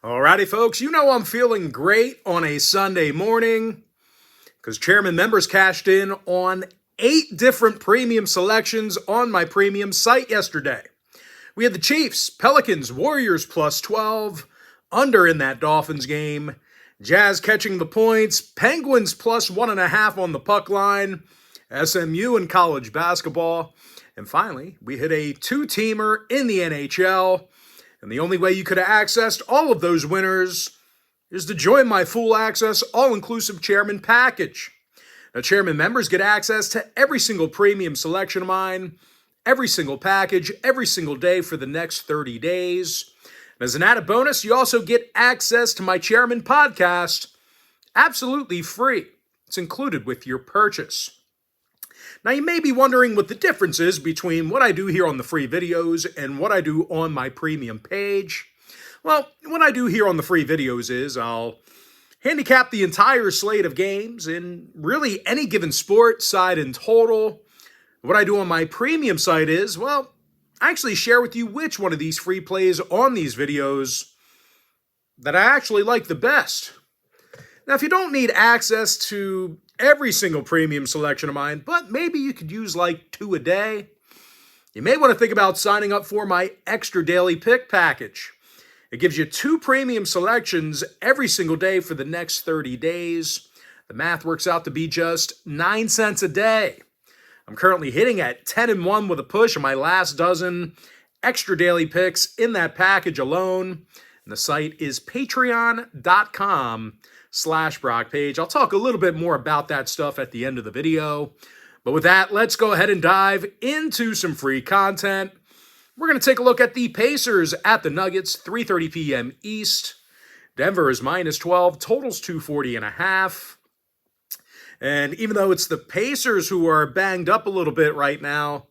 Alrighty, folks, you know I'm feeling great on a Sunday morning because Chairman members cashed in on 8 different premium selections on my premium site yesterday. We had the Chiefs, Pelicans, Warriors plus 12, under in that Dolphins game, Jazz catching the points, Penguins plus 1.5 on the puck line, SMU in college basketball, and finally, we hit a 2-teamer in the NHL. And the only way you could have accessed all of those winners is to join my full access, all-inclusive Chairman package. Now, Chairman members get access to every single premium selection of mine, every single package, every single day for the next 30 days. And as an added bonus, you also get access to my Chairman podcast, absolutely free. It's included with your purchase. Now, you may be wondering what the difference is between what I do here on the free videos and what I do on my premium page. Well, what I do here on the free videos is I'll handicap the entire slate of games in really any given sport, side and total. What I do on my premium site is, well, I actually share with you which one of these free plays on these videos that I actually like the best. Now, if you don't need access to every single premium selection of mine, but maybe you could use like 2 a day, you may want to think about signing up for my extra daily pick package. It gives you 2 premium selections every single day for the next 30 days. The math works out to be just 9 cents a day. I'm currently hitting at 10-1 with a push on my last dozen extra daily picks in that package alone. And the site is patreon.com/BrockPage. I'll talk a little bit more about that stuff at the end of the video. But with that, let's go ahead and dive into some free content. We're going to take a look at the Pacers at the Nuggets, 3:30 p.m. East. Denver is minus 12, totals 240.5. And even though it's the Pacers who are banged up a little bit right now,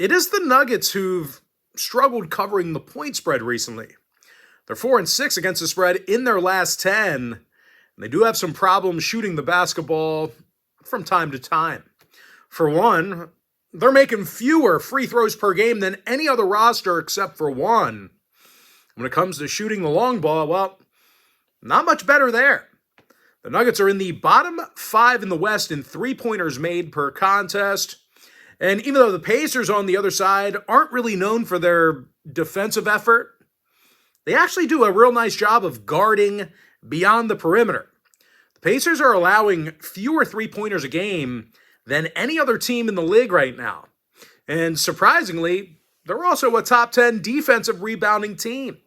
it is the Nuggets who've struggled covering the point spread recently. They're 4-6 against the spread in their last 10. And they do have some problems shooting the basketball from time to time. For one, they're making fewer free throws per game than any other roster except for one. When it comes to shooting the long ball, well, not much better there. The Nuggets are in the bottom 5 in the West in three-pointers made per contest. And even though the Pacers on the other side aren't really known for their defensive effort, they actually do a real nice job of guarding beyond the perimeter. The Pacers are allowing fewer three-pointers a game than any other team in the league right now. And surprisingly, they're also a top 10 defensive rebounding team.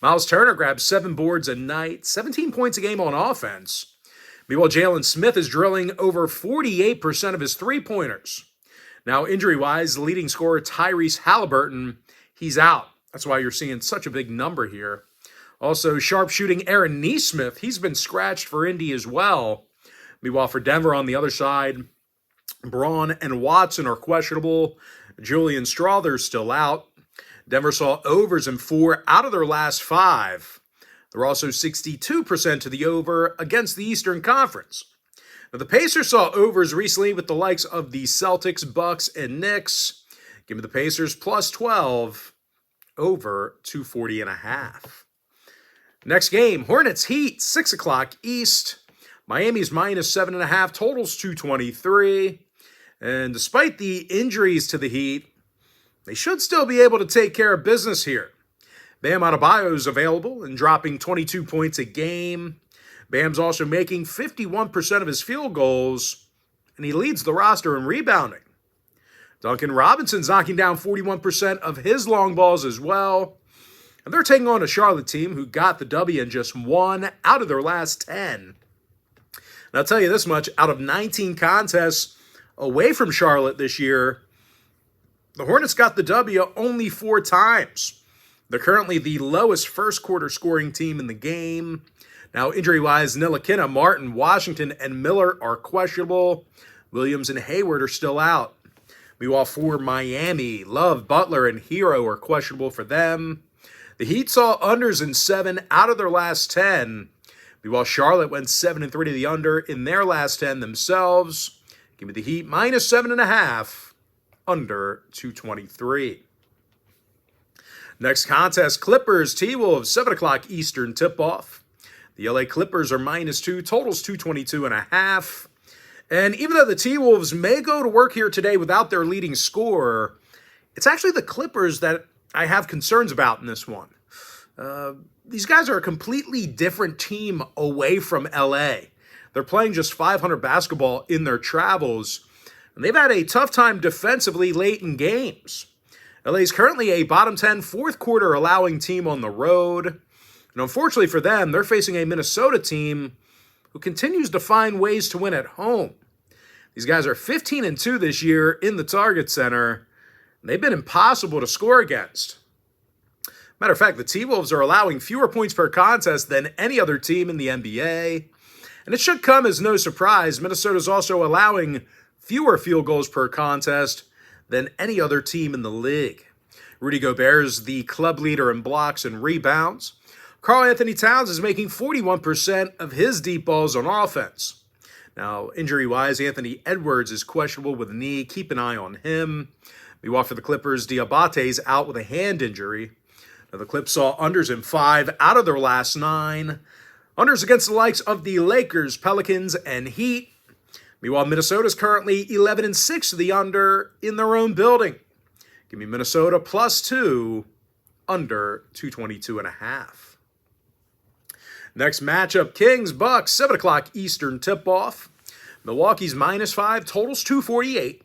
Miles Turner grabs 7 boards a night, 17 points a game on offense. Meanwhile, Jalen Smith is drilling over 48% of his three-pointers. Now, injury-wise, the leading scorer Tyrese Halliburton, he's out. That's why you're seeing such a big number here. Also, sharpshooting Aaron Nesmith, he's been scratched for Indy as well. Meanwhile, for Denver on the other side, Braun and Watson are questionable. Julian Strawther's still out. Denver saw overs in 4 out of their last 5. They're also 62% to the over against the Eastern Conference. Now, the Pacers saw overs recently with the likes of the Celtics, Bucks, and Knicks. Give me the Pacers plus 12, over 240.5. Next game, Hornets Heat, 6 o'clock East. Miami's minus 7.5, totals 223. And despite the injuries to the Heat, they should still be able to take care of business here. Bam Adebayo is available and dropping 22 points a game. Bam's also making 51% of his field goals, and he leads the roster in rebounding. Duncan Robinson's knocking down 41% of his long balls as well. And they're taking on a Charlotte team who got the W in just 1 out of their last 10. And I'll tell you this much, out of 19 contests away from Charlotte this year, the Hornets got the W only 4 times. They're currently the lowest first quarter scoring team in the game. Now, injury-wise, Ntilikina, Martin, Washington, and Miller are questionable. Williams and Hayward are still out. Meanwhile, for Miami, Love, Butler, and Hero are questionable for them. The Heat saw unders in 7 out of their last 10. Meanwhile, Charlotte went 7-3 to the under in their last 10 themselves. Give me the Heat minus 7.5, under 223. Next contest, Clippers, T-Wolves, 7 o'clock Eastern tip-off. The LA Clippers are -2, totals 222.5. And even though the T-Wolves may go to work here today without their leading scorer, it's actually the Clippers that I have concerns about in this one. These guys are a completely different team away from LA. They're playing just .500 basketball in their travels, and they've had a tough time defensively late in games. LA is currently a bottom 10 fourth quarter allowing team on the road. And unfortunately for them, they're facing a Minnesota team who continues to find ways to win at home. These guys are 15-2 this year in the Target Center, and they've been impossible to score against. Matter of fact, the T-Wolves are allowing fewer points per contest than any other team in the NBA. And it should come as no surprise, Minnesota's also allowing fewer field goals per contest than any other team in the league. Rudy Gobert is the club leader in blocks and rebounds. Karl Anthony Towns is making 41% of his deep balls on offense. Now, injury-wise, Anthony Edwards is questionable with a knee. Keep an eye on him. Meanwhile, for the Clippers, Diabate's out with a hand injury. Now, the Clips saw unders in 5 out of their last 9. Unders against the likes of the Lakers, Pelicans, and Heat. Meanwhile, Minnesota's currently 11-6 to the under in their own building. Give me Minnesota +2, under 222.5. Next matchup, Kings, Bucks, 7 o'clock Eastern tip-off. Milwaukee's -5, totals 248.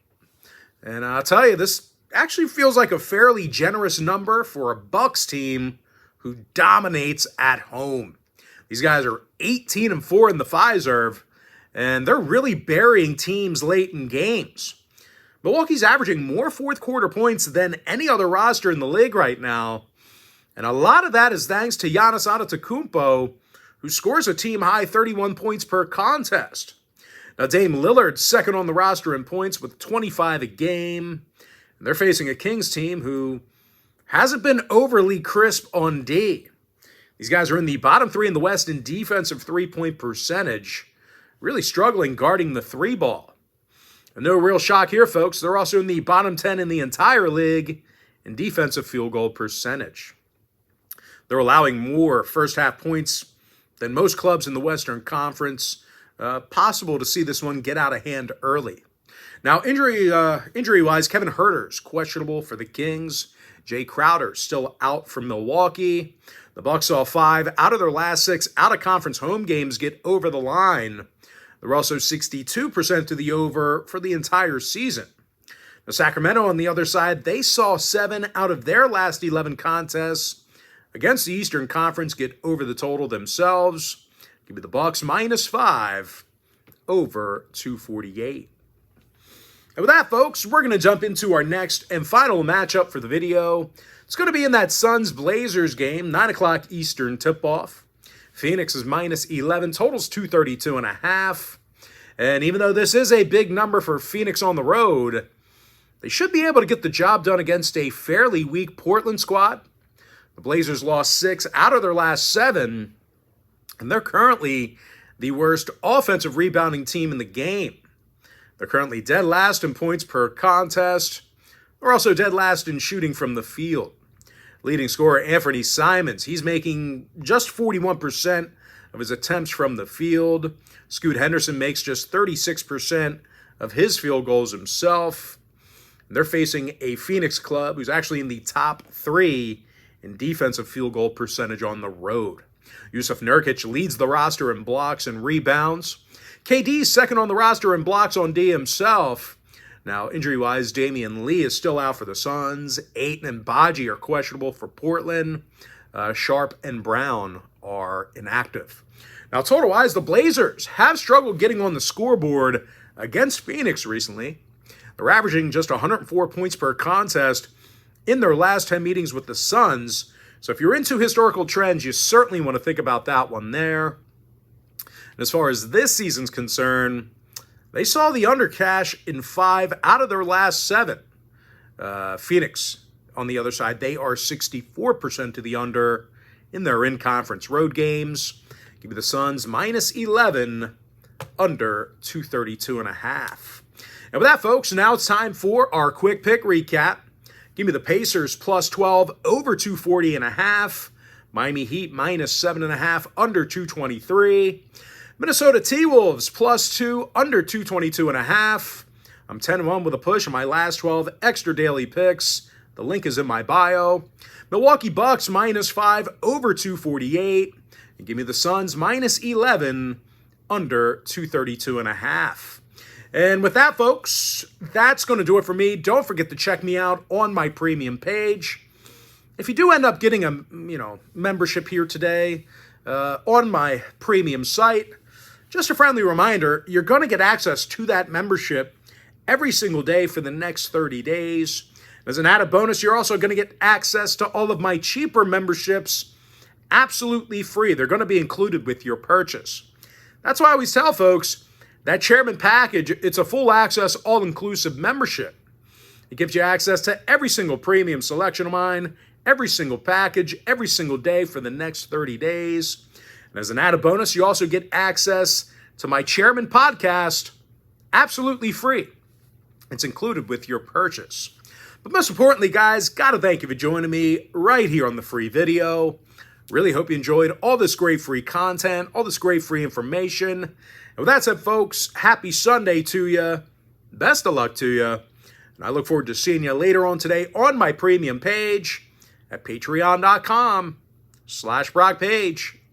And I'll tell you, this actually feels like a fairly generous number for a Bucks team who dominates at home. These guys are 18-4 in the Fiserv, and they're really burying teams late in games. Milwaukee's averaging more fourth quarter points than any other roster in the league right now, and a lot of that is thanks to Giannis Antetokounmpo, who scores a team-high 31 points per contest. Now, Dame Lillard's second on the roster in points with 25 a game. And they're facing a Kings team who hasn't been overly crisp on D. These guys are in the bottom 3 in the West in defensive three-point percentage, really struggling guarding the 3 ball. And no real shock here, folks. They're also in the bottom 10 in the entire league in defensive field goal percentage. They're allowing more first-half points than most clubs in the Western Conference. Possible to see this one get out of hand early. Now, injury-wise, Kevin Huerter's questionable for the Kings. Jay Crowder still out from Milwaukee. The Bucks saw 5 out of their last 6 out-of-conference home games get over the line. They're also 62% to the over for the entire season. Now, Sacramento, on the other side, they saw 7 out of their last 11 contests against the Eastern Conference get over the total themselves. Give me the Bucks -5, over 248. And with that, folks, we're going to jump into our next and final matchup for the video. It's going to be in that Suns-Blazers game, 9 o'clock Eastern tip-off. Phoenix is -11, totals 232.5. And even though this is a big number for Phoenix on the road, they should be able to get the job done against a fairly weak Portland squad. The Blazers lost 6 out of their last 7, and they're currently the worst offensive rebounding team in the game. They're currently dead last in points per contest. They're also dead last in shooting from the field. Leading scorer Anthony Simons, he's making just 41% of his attempts from the field. Scoot Henderson makes just 36% of his field goals himself. And they're facing a Phoenix club who's actually in the top 3 in defensive field goal percentage on the road. Yusuf Nurkic leads the roster in blocks and rebounds. KD's second on the roster in blocks on D himself. Now, injury-wise, Damian Lee is still out for the Suns. Ayton and Baji are questionable for Portland. Sharp and Brown are inactive. Now, total-wise, the Blazers have struggled getting on the scoreboard against Phoenix recently. They're averaging just 104 points per contest in their last 10 meetings with the Suns. So if you're into historical trends, you certainly want to think about that one there. And as far as this season's concerned, they saw the under cash in 5 out of their last 7. Phoenix, on the other side, they are 64% to the under in their in-conference road games. Give me the Suns -11, under 232.5. And with that, folks, now it's time for our quick pick recap. Give me the Pacers plus 12 over 240.5. Miami Heat minus 7.5 under 223. Minnesota T-Wolves plus 2 under 222.5. I'm 10-1 with a push on my last 12 extra daily picks. The link is in my bio. Milwaukee Bucks minus 5 over 248. And give me the Suns minus 11 under 232.5. And with that, folks, that's going to do it for me. Don't forget to check me out on my premium page. If you do end up getting a membership here today on my premium site, just a friendly reminder, you're going to get access to that membership every single day for the next 30 days. As an added bonus, you're also going to get access to all of my cheaper memberships absolutely free. They're going to be included with your purchase. That's why I always tell folks, that Chairman package, it's a full access, all-inclusive membership. It gives you access to every single premium selection of mine, every single package, every single day for the next 30 days. And as an added bonus, you also get access to my Chairman podcast absolutely free. It's included with your purchase. But most importantly, guys, gotta thank you for joining me right here on the free video. Really hope you enjoyed all this great free content, all this great free information. And with that said, folks, happy Sunday to you. Best of luck to you. And I look forward to seeing you later on today on my premium page at patreon.com/BrockPage.